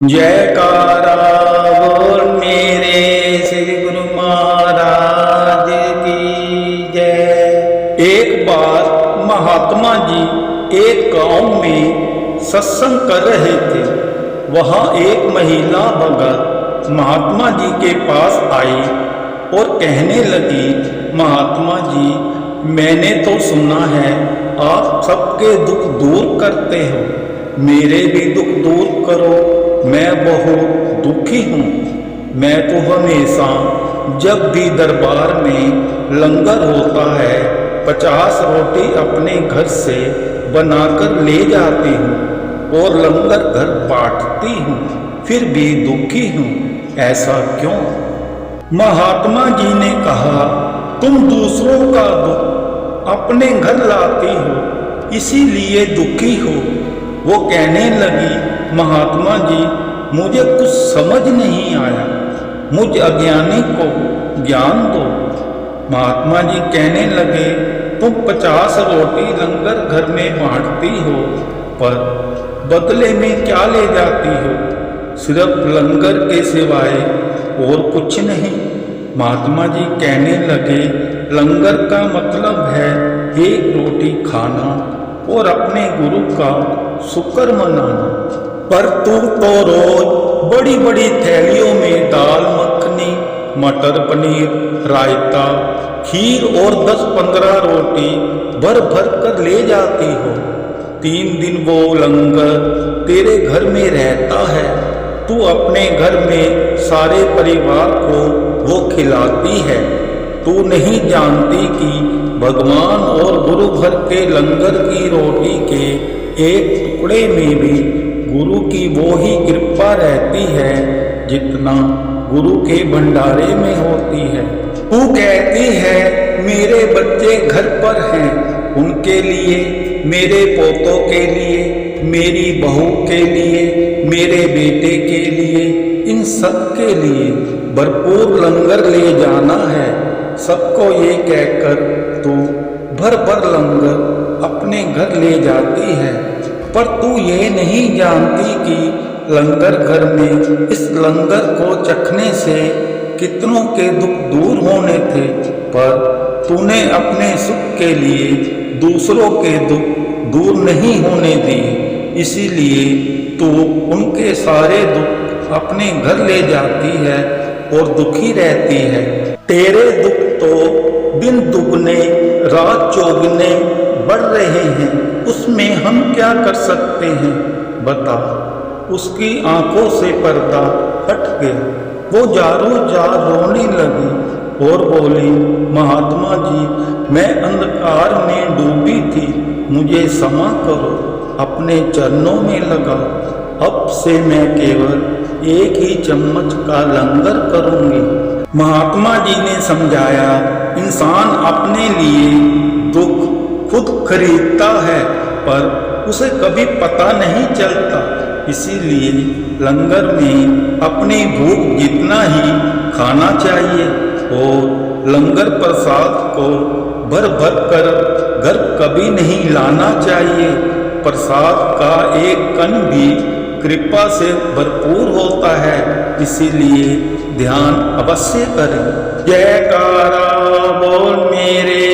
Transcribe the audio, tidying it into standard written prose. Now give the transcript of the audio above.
जयकारा बोल मेरे श्री गुरु महाराज की जय। एक बार महात्मा जी एक गांव में सत्संग कर रहे थे। वहां एक महिला भगत महात्मा जी के पास आई और कहने लगी, महात्मा जी, मैंने तो सुना है आप सबके दुख दूर करते हो, मेरे भी दुख दूर करो, मैं बहुत दुखी हूँ। मैं तो हमेशा जब भी दरबार में लंगर होता है 50 रोटी अपने घर से बनाकर ले जाती हूँ और लंगर घर बांटती हूँ, फिर भी दुखी हूँ, ऐसा क्यों? महात्मा जी ने कहा, तुम दूसरों का दुख अपने घर लाती हो, इसीलिए दुखी हो। वो कहने लगी, महात्मा जी, मुझे कुछ समझ नहीं आया, मुझ अज्ञानी को ज्ञान दो। महात्मा जी कहने लगे, तुम 50 रोटी लंगर घर में बांटती हो, पर बदले में क्या ले जाती हो? सिर्फ लंगर के सिवाय और कुछ नहीं। महात्मा जी कहने लगे, लंगर का मतलब है एक रोटी खाना और अपने गुरु का शुक्र मनाना। पर तू तो रोज बड़ी बड़ी थैलियों में दाल मखनी, मटर पनीर, रायता, खीर और 10-15 रोटी भर भर कर ले जाती हो। 3 दिन वो लंगर तेरे घर में रहता है, तू अपने घर में सारे परिवार को वो खिलाती है। तू नहीं जानती कि भगवान और गुरु भर के लंगर की रोटी के एक टुकड़े में भी गुरु की वो ही कृपा रहती है जितना गुरु के भंडारे में होती है। तू कहती है मेरे बच्चे घर पर हैं, उनके लिए, मेरे पोतों के लिए, मेरी बहू के लिए, मेरे बेटे के लिए, इन सब के लिए भरपूर लंगर ले जाना है। सबको ये कहकर तू भर भर लंगर अपने घर ले जाती है, पर तू ये नहीं जानती कि लंगर घर में इस लंगर को चखने से कितनों के दुख दूर होने थे, पर तूने अपने सुख के लिए दूसरों के दुख दूर नहीं होने दिए, इसीलिए तू उनके सारे दुख अपने घर ले जाती है और दुखी रहती है। तेरे दुख तो दिन दुगने रात चौगुने बढ़ रहे हैं, उसमें हम क्या कर सकते हैं बता। उसकी आंखों से पर्दा हट गया, वो जारो जार रोने लगी और बोली, महात्मा जी, मैं अंधकार में डूबी थी, मुझे क्षमा करो, अपने चरणों में लगा। अब से मैं केवल एक ही चम्मच का लंगर करूंगी। महात्मा जी ने समझाया, इंसान अपने लिए दुख खुद खरीदता है, पर उसे कभी पता नहीं चलता, इसीलिए लंगर में अपनी भूख जितना ही खाना चाहिए और लंगर प्रसाद को भर भर कर घर कभी नहीं लाना चाहिए। प्रसाद का एक कण भी कृपा से भरपूर होता है, इसीलिए ध्यान अवश्य करें। जयकारा बोल मेरे